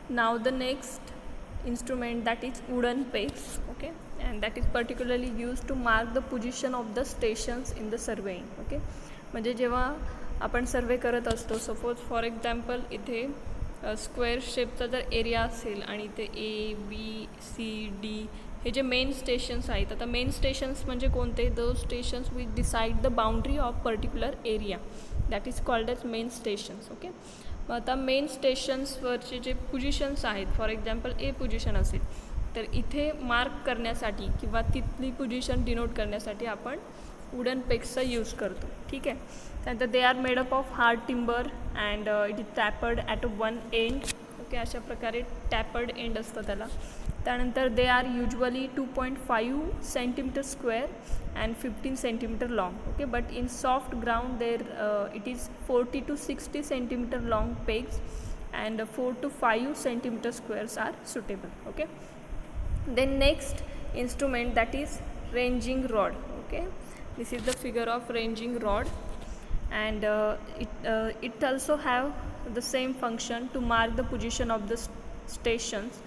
Now the next instrument, that is wooden pegs, okay, and that is particularly used to mark the position of the stations in the surveying. okay, म्हणजे जेव्हा आपण सर्वे करत असतो, suppose for example इथे square शेपचा जर area असेल आणि इथे A, B, C, D हे जे मेन स्टेशन्स आहेत, आता मेन स्टेशन्स म्हणजे कोणते, two stations which decide the boundary of particular area, that is called as main stations. Okay, मग आता मेन स्टेशन्सवरचे जे पोजिशन्स आहेत, फॉर एक्झाम्पल ए पोजिशन असेल तर इथे मार्क करण्यासाठी किंवा तिथली पोजिशन डिनोट करण्यासाठी आपण वुडन पेग्सचा यूज करतो. ठीक आहे, त्यानंतर they are made up of hard timber and it is tapered at one end. Okay, अशा प्रकारे टॅपर्ड एंड असतं त्याला. त्यानंतर they are usually 2.5 centimetre square and 15 centimetre long. Okay, but in soft ground there it is 40 to 60 centimetre long pegs and 4 to 5 centimeter squares are suitable. Okay, then next instrument, that is ranging rod. Okay, this is the figure of ranging rod, and it also have the same function to mark the position of the stations.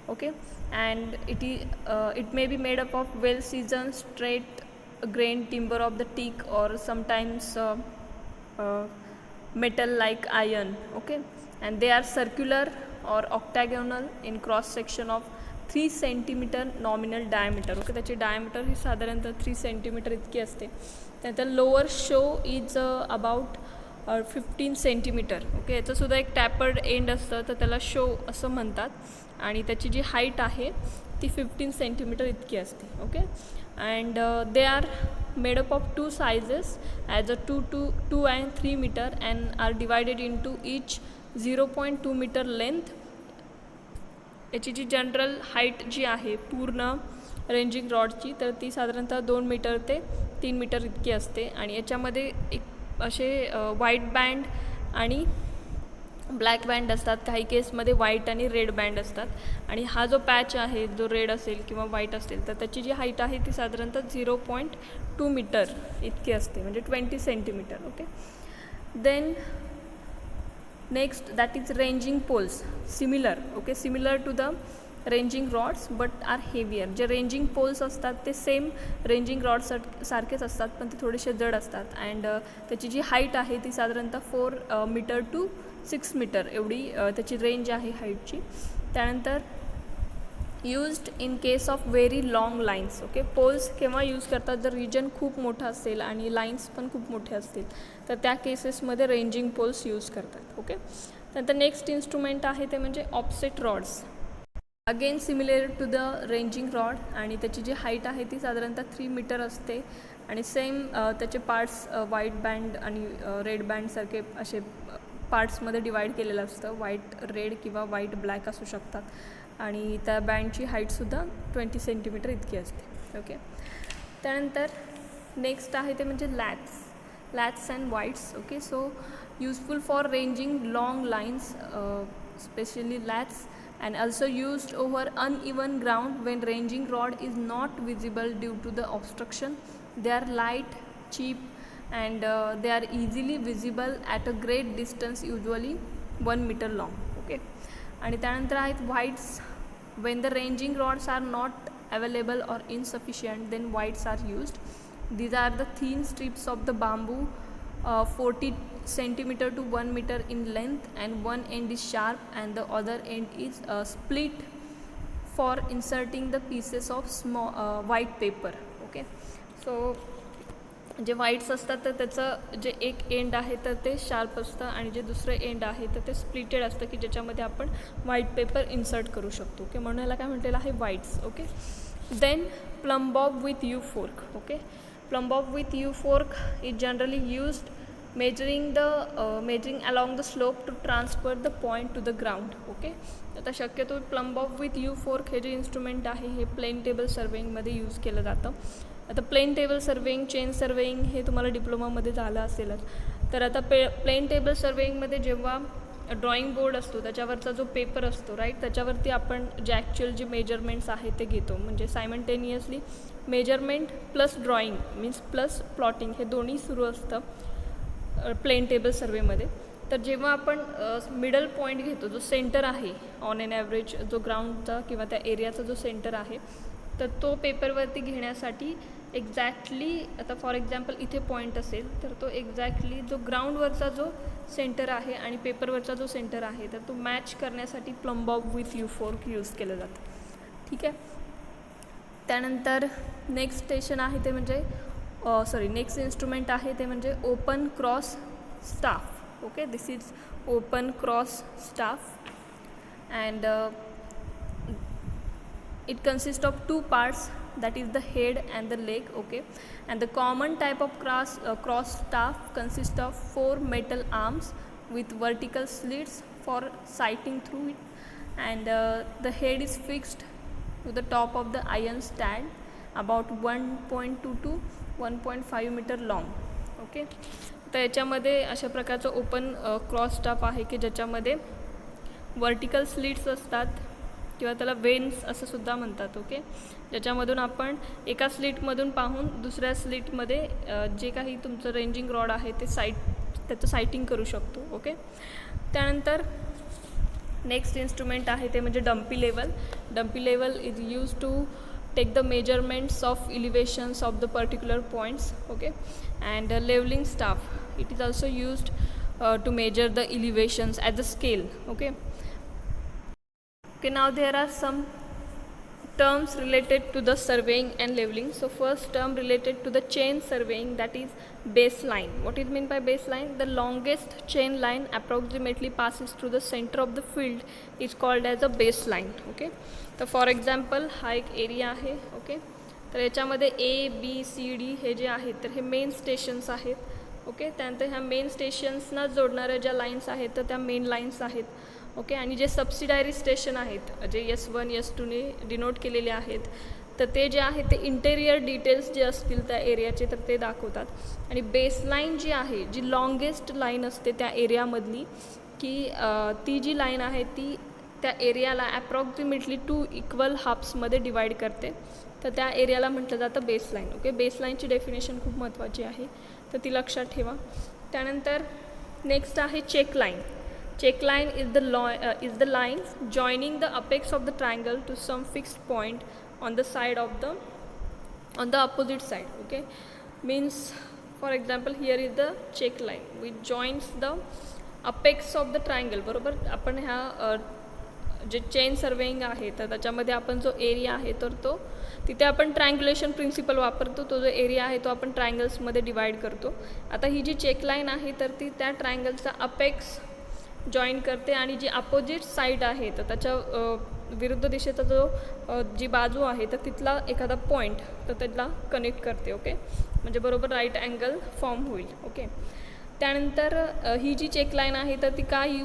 Okay, and it may be made up of well seasoned straight grain timber of the teak or sometimes metal like iron. Okay, and they are circular or octagonal in cross section of 3 centimeter nominal diameter. Okay, त्याची diameter ही साधारणतः 3 centimetre इतकी असते. त्यानंतर lower shoe is about 15 centimetre. Okay, याचंसुद्धा एक tapered end असतं, तर त्याला शो असं म्हणतात, आणि त्याची जी हाईट आहे ती 15 सेंटीमीटर इतकी असते. Okay, and they are made up of 2 sizes as a 2 and 3 meter and are divided into each 0.2 meter length. याची जी जनरल हाईट जी आहे पूर्ण रेंजिंग रॉडची, तर ती साधारणतः 2 मीटर ते 3 मीटर इतकी असते, आणि याच्यामध्ये एक असे व्हाईट बँड आणि ब्लॅक बँड असतात, काही केसमध्ये व्हाईट आणि रेड बँड असतात, आणि हा जो पॅच आहे जो रेड असेल किंवा व्हाईट असेल तर त्याची जी हाईट आहे ती साधारणतः 0.2 मीटर इतकी असते, म्हणजे 20 centimetre. Okay, then next, that is ranging poles. Similar to the ranging rods but are heavier. जे रेंजिंग पोल्स असतात ते सेम रेंजिंग रॉड सारखेच असतात, पण ते थोडेसे जड असतात, अँड त्याची जी हाईट आहे ती साधारणतः 4 मीटर टू 6 मीटर एवढी त्याची रेंज आहे हाईटची. त्यानंतर used in case of very long lines. Okay, poles केव्हा यूज करतात, जर रिजन खूप मोठा असेल आणि लाईन्स पण खूप मोठे असतील तर त्या केसेसमध्ये रेंजिंग पोल्स यूज करतात. ओके, त्यानंतर नेक्स्ट इन्स्ट्रुमेंट आहे ते म्हणजे offset rods. Again similar to the ranging rod, आणि त्याची जी हाईट आहे ती साधारणतः 3 मीटर असते, आणि सेम त्याचे पार्ट्स व्हाईट बँड आणि रेड बँडसारखे असे पार्ट्समध्ये डिवाईड केलेलं असतं. व्हाईट रेड किंवा व्हाईट ब्लॅक असू शकतात, आणि त्या बँडची हाईटसुद्धा 20 सेंटीमीटर इतकी असते. ओके, त्यानंतर नेक्स्ट आहे ते म्हणजे laths and whites. Okay, so useful for ranging long lines, specially laths, and also used over uneven ground when ranging rod is not visible due to the obstruction. They are light, cheap, and they are easily visible at a great distance, usually 1 meter long. Okay, आणि त्यानंतर आहेत whites. When the ranging rods are not available or insufficient, then whites are used. These are the thin strips of the bamboo, 40 centimeter to 1 meter in length, and one end is sharp and the other end is split for inserting the pieces of small white paper. Okay, so जे whites असतात तर त्याचं जे एक end आहे तर ते sharp असतं, आणि जे दुसरं एंड आहे तर ते स्प्लिटेड असतं की ज्याच्यामध्ये आपण व्हाईट पेपर इन्सर्ट करू शकतो. ओके, म्हणून याला काय म्हटलेलं आहे, व्हाईट्स. Okay, then plumb bob with U fork. Okay, plumb bob with U fork is generally used measuring along the slope to transfer the point to the ground. Okay, आता शक्यतो प्लम्बॉब विथ यू फोर्क हे जे इन्स्ट्रुमेंट आहे हे plain table सर्वेइंगमध्ये use केलं जातं. आता plane table surveying, chain surveying हे तुम्हाला डिप्लोमामध्ये झालं असेलच. तर आता प्लेन टेबल सर्वेइंगमध्ये जेव्हा ड्रॉइंग बोर्ड असतो त्याच्यावरचा जो पेपर असतो राईट, त्याच्यावरती आपण जे ॲक्च्युअल जे मेजरमेंट्स आहेत ते घेतो, म्हणजे simultaneously measurement plus drawing means plus plotting हे दोन्ही सुरू असतं प्लेन टेबल सर्वेमध्ये. तर जेव्हा आपण मिडल पॉईंट घेतो, जो सेंटर आहे ऑन एन ॲव्हरेज, जो ग्राउंडचा किंवा त्या एरियाचा जो सेंटर आहे, तर तो पेपरवरती घेण्यासाठी एक्झॅक्टली, आता फॉर एक्झाम्पल इथे पॉईंट असेल तर तो एक्झॅक्टली जो ग्राउंडवरचा जो सेंटर आहे आणि पेपरवरचा जो सेंटर आहे तर तो मॅच करण्यासाठी plum Bob with U4 use केलं जातं. ठीक आहे. त्यानंतर नेक्स्ट स्टेशन आहे ते म्हणजे नेक्स्ट इन्स्ट्रुमेंट आहे ते म्हणजे open cross staff. Okay, this is open cross staff and it consists of two parts, that is the head and the leg. Okay, and the common type of cross staff consists of 4 metal arms with vertical slits for sighting through it, and the head is fixed to the top of the iron stand about 1.2 to 1.5 meter long. Okay, तर याच्यामध्ये अशा प्रकारचं open cross staff आहे की ज्याच्यामध्ये vertical slits असतात किंवा त्याला वेन्स असं सुद्धा म्हणतात. ओके, ज्याच्यामधून आपण एका स्लिटमधून पाहून दुसऱ्या स्लिटमध्ये जे काही तुमचं रेंजिंग रॉड आहे ते त्याचं सायटिंग करू शकतो. ओके, त्यानंतर नेक्स्ट इन्स्ट्रुमेंट आहे ते म्हणजे dumpy level. Dumpy level is use to take the measurements of elevations of the particular points. Okay, and levelling staff, it is also used to measure the elevations as a scale. Okay. Okay, now there are some terms related to the surveying and leveling. So first term related to the chain surveying, that is baseline. What is meant by baseline? The longest chain line approximately passes through the center of the field is called as a baseline. Okay, so for example हा एक area आहे. Okay, तर याच्यामध्ये ABCD हे जे आहेत तर हे मेन स्टेशन्स आहेत. ओके, त्यानंतर ह्या मेन स्टेशन्सना जोडणाऱ्या ज्या लाईन्स आहेत तर त्या मेन लाईन्स आहेत. ओके, आणि जे सबसिडायरी स्टेशन आहेत जे S1 S2ने डिनोट केलेले आहेत तर ते जे आहे ते इंटेरियर डिटेल्स जे असतील त्या एरियाचे तर ते दाखवतात. आणि बेसलाईन जी आहे, जी लॉंगेस्ट लाईन असते त्या एरियामधली, की ती जी लाईन आहे ती त्या एरियाला ॲप्रॉक्सिमेटली 2 इक्वल हाफ्समध्ये डिवाईड करते, तर त्या एरियाला म्हटलं जातं बेसलाईन. ओके, बेसलाईनची डेफिनेशन खूप महत्त्वाची आहे तर ती लक्षात ठेवा. त्यानंतर नेक्स्ट आहे check line. Check line is the line joining the apex of the triangle to some fixed point on the opposite side. Okay, means for example here is the check line which joins the apex of the triangle. बरोबर, आपण ह्या जे chain surveying आहे तर त्याच्यामध्ये आपण जो area आहे तर तो तिथे आपण ट्रायंग्युलेशन प्रिन्सिपल वापरतो. तो जो एरिया आहे तो आपण ट्रायंगल्समध्ये डिवाईड करतो. आता ही जी चेक लाईन आहे तर ती त्या ट्रायंगलचा अपेक्स जॉईन करते आणि जी अपोजिट साईड आहे तर त्याच्या विरुद्ध दिशेचा जो जी बाजू आहे तर तिथला एखादा पॉईंट तर त्याला कनेक्ट करते. ओके, म्हणजे बरोबर राईट अँगल फॉर्म होईल. ओके, त्यानंतर ही जी चेक लाईन आहे तर ती काय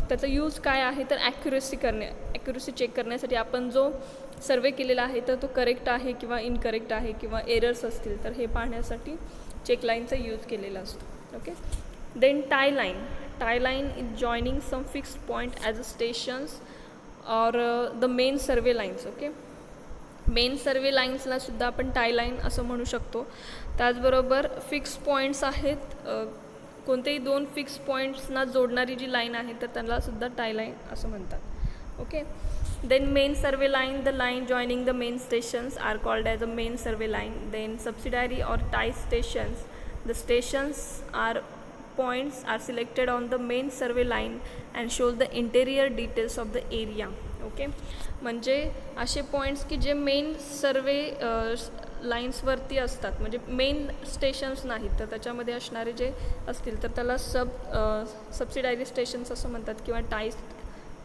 त्याचा यूज काय आहे तर ॲक्युरसी चेक करण्यासाठी आपण जो सर्वे केलेला आहे तर तो करेक्ट आहे किंवा इनकरेक्ट आहे किंवा एरर्स असतील तर हे पाहण्यासाठी चेक लाईनचा यूज केलेला असतो. Okay, then tie line. Tie line is joining some fixed point as a stations or the main survey lines. Okay, main survey लाईन्सला सुद्धा आपण टाय लाईन असं म्हणू शकतो. त्याचबरोबर फिक्स पॉईंट्स आहेत, कोणतेही 2 फिक्स पॉईंट्सना जोडणारी जी लाईन आहे तर त्यांना सुद्धा टाय लाईन असं म्हणतात. Okay, then main survey line, the line joining the main stations are called as a main survey line. Then subsidiary or tie stations, the stations are points are selected on the main survey line and shows the interior details of the area. Okay, म्हणजे असे points की जे main सर्वे लाईन्सवरती असतात, म्हणजे main stations नाहीत तर त्याच्यामध्ये असणारे जे असतील तर त्याला सबसिडायरी स्टेशन्स असं म्हणतात किंवा टाय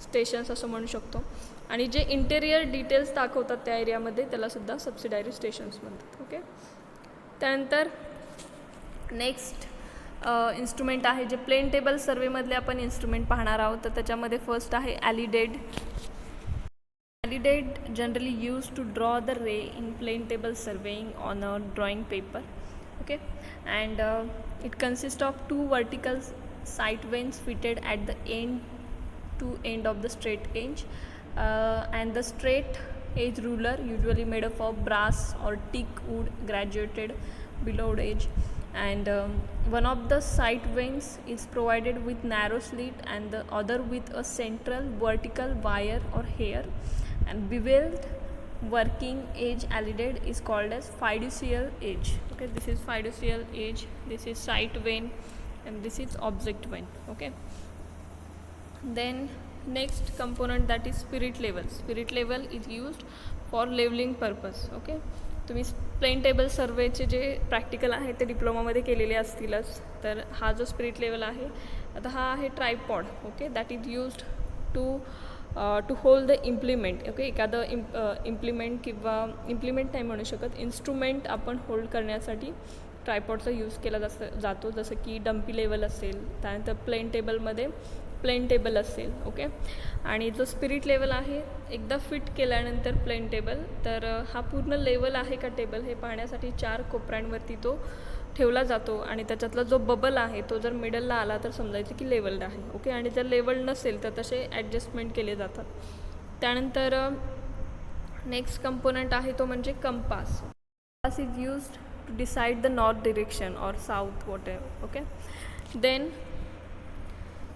स्टेशन्स असं म्हणू शकतो. आणि जे इंटेरियर डिटेल्स दाखवतात त्या एरियामध्ये त्यालासुद्धा सबसिडायरी स्टेशन्स म्हणतात. ओके, त्यानंतर नेक्स्ट इन्स्ट्रुमेंट आहे जे प्लेन टेबल सर्वेमधले आपण इन्स्ट्रुमेंट पाहणार आहोत. तर त्याच्यामध्ये फर्स्ट आहे alidade. Alidade generally use to draw the ray in plane table surveying on a drawing paper. Okay, and it consist of 2 vertical sight vanes fitted at the end to end of the straight edge, and the straight edge ruler usually made up of brass or teak wood graduated below edge and one of the side vanes is provided with narrow slit and the other with a central vertical wire or hair, and beveled working edge alided is called as fiducial edge. Okay, this is fiducial edge, this is side vane, and this is object vane. Okay, then next component, that is spirit level. Spirit level is used for leveling purpose. Okay, तुम्ही plain table सर्वेचे जे practical आहे ते डिप्लोमामध्ये केलेले असतीलच. तर हा जो spirit level आहे, आता हा आहे tripod. Okay, that is used to hold the implement. Okay, एखादं इम्प्लिमेंट किंवा इम्प्लिमेंट नाही म्हणू शकत, इन्स्ट्रुमेंट आपण होल्ड करण्यासाठी ट्रायपॉडचा यूज केला जातो. जसं की डम्पी लेवल असेल, त्यानंतर प्लेन टेबलमध्ये प्लेन टेबल असेल. ओके, आणि जो स्पिरिट लेवल आहे, एकदा फिट केल्यानंतर प्लेन टेबल, तर हा पूर्ण लेवल आहे का टेबल हे पाहण्यासाठी 4 कोपऱ्यांवरती तो ठेवला जातो, आणि त्याच्यातला जो बबल आहे तो जर मिडलला आला तर समजायचं की लेवल्ड आहे. ओके, आणि जर लेवल नसेल तर तसे ॲडजस्टमेंट केले जातात. त्यानंतर नेक्स्ट कंपोनंट आहे तो म्हणजे compass. Compass is used to decide the north direction or south whatever. Okay, then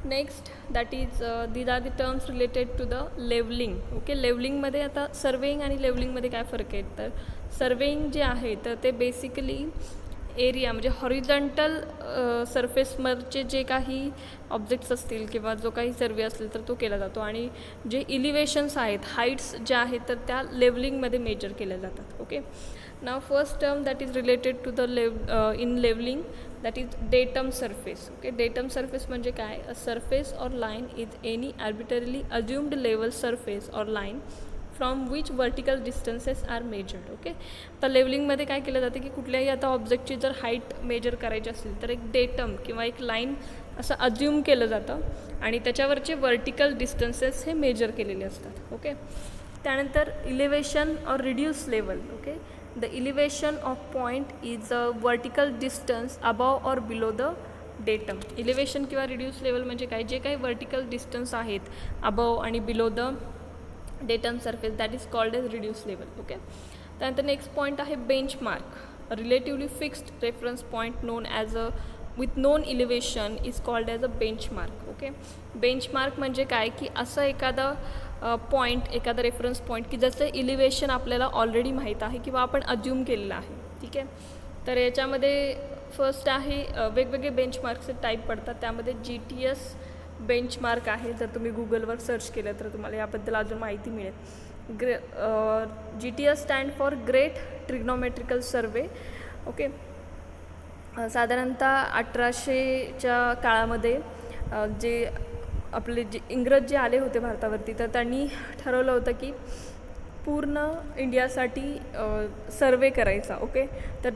next that is these are the terms related to the levelling. Okay, लेवलिंगमध्ये आता सर्वेइंग आणि लेवलिंगमध्ये काय फरक आहे, तर सर्वेइंग जे आहे तर ते बेसिकली एरिया म्हणजे हॉरिझॉन्टल सरफेसवरचे जे काही ऑब्जेक्ट्स असतील किंवा जो काही सर्वे असेल तर तो केला जातो, आणि जे इलिव्हेशन्स आहेत, हाईट्स ज्या आहेत तर त्या लेवलिंगमध्ये मेजर केल्या जातात. Okay, now first term that is related to the in levelling, that is datum surface. Okay, datum surface म्हणजे काय, a surface or line is any arbitrarily assumed level surface or line from which vertical distances are measured. Okay, तर लेवलिंगमध्ये काय केलं जाते की कुठल्याही आता ऑब्जेक्टची जर हाईट मेजर करायची असेल तर एक डेटम किंवा एक लाईन असं अज्युम केलं जातं, आणि त्याच्यावरचे वर्टिकल डिस्टन्सेस हे मेजर केलेले असतात. ओके, त्यानंतर elevation or reduce level. Okay, the elevation of point is a vertical distance above or below the datum. Elevation किंवा रिड्यूस लेवल म्हणजे काय, जे काही वर्टिकल डिस्टन्स आहेत अबव आणि below the datum surface, that is called as reduce level. Okay, त्यानंतर next point आहे benchmark. Relatively fixed reference point known as a with known elevation is called as a benchmark. Okay, benchmark म्हणजे काय की असं एखादा point, एखादा reference point की ज्याचं इलिव्हेशन आपल्याला ऑलरेडी माहीत आहे किंवा आपण अज्युम केलेलं आहे. ठीक आहे, तर याच्यामध्ये फर्स्ट आहे वेगवेगळे बेंचमार्कचे टाईप पडतात. त्यामध्ये GTS बेंचमार्क आहे. जर तुम्ही गुगलवर सर्च केलं तर तुम्हाला याबद्दल अजून माहिती मिळेल. GTS stand for great trigonometrical survey. Okay, साधारणतः 1800च्या काळामध्ये जे आपले जे इंग्रज जे आले होते भारतावरती, तर त्यांनी ठरवलं होतं की पूर्ण इंडियासाठी सर्वे करायचा. ओके, तर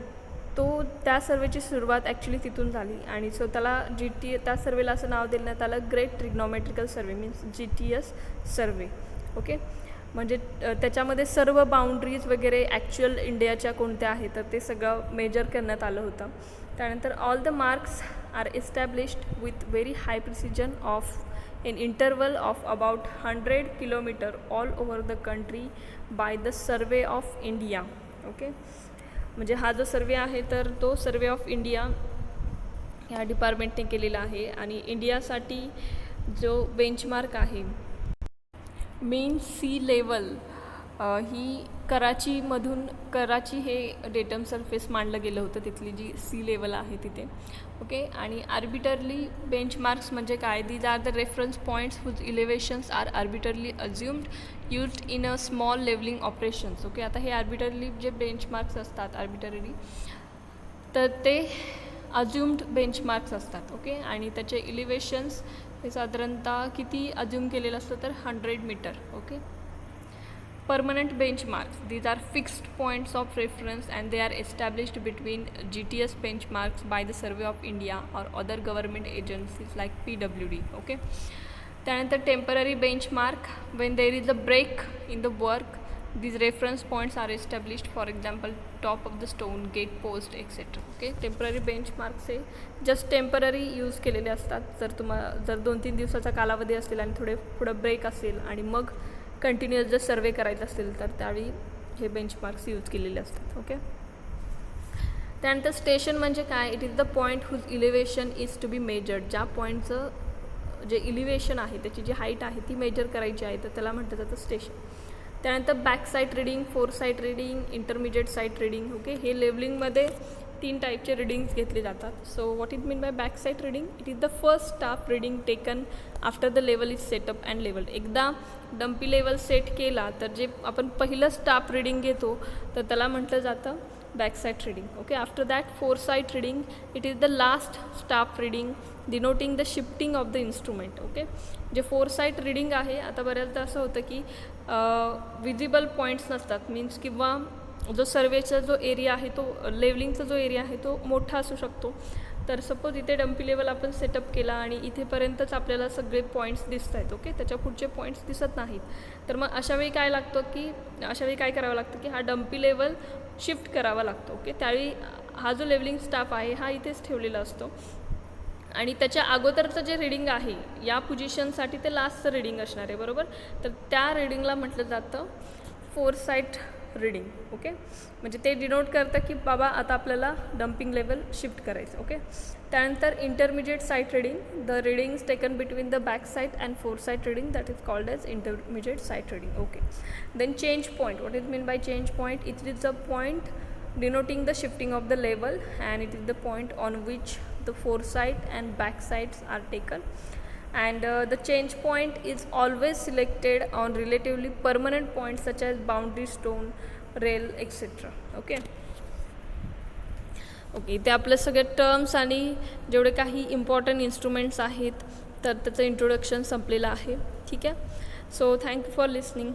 त्या सर्वेची सुरुवात ॲक्च्युली तिथून झाली, आणि सो त्याला त्या सर्वेला असं नाव देण्यात आलं ग्रेट ट्रिग्नोमेट्रिकल सर्वे, मीन्स GTS सर्वे. ओके, म्हणजे त्याच्यामध्ये सर्व बाउंड्रीज वगैरे ॲक्च्युअल इंडियाच्या कोणत्या आहेत तर ते सगळं मेजर करण्यात आलं होतं. त्यानंतर all the marks are established with very high precision of in interval of about 100 kilometer all over the country by the Survey of India. Okay, म्हणजे हा जो सर्वे आहे तर तो सर्वे ऑफ इंडिया ह्या डिपार्टमेंटने केलेला आहे, आणि इंडियासाठी जो बेंचमार्क आहे मेन सी लेवल ही कराची हे डेटम सरफेस मांडलं गेलं होतं, तिथली जी सी लेवल आहे तिथे. ओके, आणि आर्बिटरली बेंचमार्क्स म्हणजे काय, these are the reference points whose elevations are arbitrarily assumed used in a small levelling operations. Okay, आता हे आर्बिटरली जे बेंचमार्क्स असतात आर्बिटरली, तर ते अज्युम्ड बेंचमार्क्स असतात. ओके, आणि त्याचे इलिव्हेशन्स हे साधारणतः किती अज्युम केलेलं असतं तर 100 metre. Okay, permanent benchmarks, these are fixed points of reference and they are established between GTS benchmarks by the Survey of India or other government agencies like PWD. Okay, त्यानंतर temporary benchmark, when there is a break in the work, these reference points are established, for example top of the stone, gate post etc. Okay, temporary benchmarks हे just temporary use केलेले असतात. जर 2-3 दिवसाचा कालावधी असेल आणि थोडे पुढं ब्रेक असेल आणि मग कंटिन्युअस जर सर्वे करायचं असेल तर त्यावेळी हे बेंचमार्क्स यूज केलेले असतात. ओके, त्यानंतर स्टेशन म्हणजे काय, it is the point whose elevation is to be measured, ज्या पॉईंटचं जे इलिव्हेशन आहे त्याची जी हाईट आहे ती मेजर करायची आहे तर त्याला म्हटलं जातं स्टेशन. त्यानंतर back sight reading, fore sight reading, intermediate sight reading. Okay, हे लेवलिंगमध्ये 3 टाईपचे रिडिंग्स घेतले जातात. So what is mean by back sight reading, it is the first staff reading taken after the level is set up and levelled. एकदा dumpy level set केला तर जे आपण पहिलं स्टाफ रिडिंग घेतो तर त्याला म्हटलं जातं back sight reading. Okay, after that four sight reading, it is the last staff reading denoting the shifting of the instrument. Okay, जे फोर साईट रिडिंग आहे, आता बऱ्याचदा असं होतं की विजिबल पॉईंट्स नसतात, मीन्स किंवा जो सर्वेचा जो एरिया आहे तो लेवलिंगचा जो एरिया आहे तो मोठा असू शकतो. तर सपोज इथे डम्पी लेवल आपण सेटअप केला आणि इथेपर्यंतच आपल्याला सगळे पॉईंट्स दिसत आहेत. ओके, त्याच्या पुढचे पॉईंट्स दिसत नाहीत, तर मग अशावेळी काय करावं लागतं की हा डम्पी लेवल शिफ्ट करावा लागतो. ओके, त्यावेळी हा जो लेवलिंग स्टाफ आहे हा इथेच ठेवलेला असतो आणि त्याच्या अगोदरचं जे रिडिंग आहे या पोझिशनसाठी ते लास्टचं रिडिंग असणार आहे, बरोबर. तर त्या रिडिंगला म्हटलं जातं फोर साईट रिडिंग. ओके, म्हणजे ते डिनोट करतं की बाबा आता आपल्याला डम्पिंग लेवल शिफ्ट करायचं. ओके, त्यानंतर intermediate sight reading, the readings taken between the back sight and fore sight reading, that is called as intermediate sight reading. Okay, then change point, what is mean by change point, it is the point denoting the shifting of the level and it is the point on which the foresight and back sides are taken, and the change point is always selected on relatively permanent points such as boundary stone, rail, etc. Okay okay, ते आपले सगळे terms आणि जेवढे काही important instruments आहेत तर त्याचं introduction संपलेलं आहे. ठीक आहे, सो थँक्यू फॉर लिसनिंग.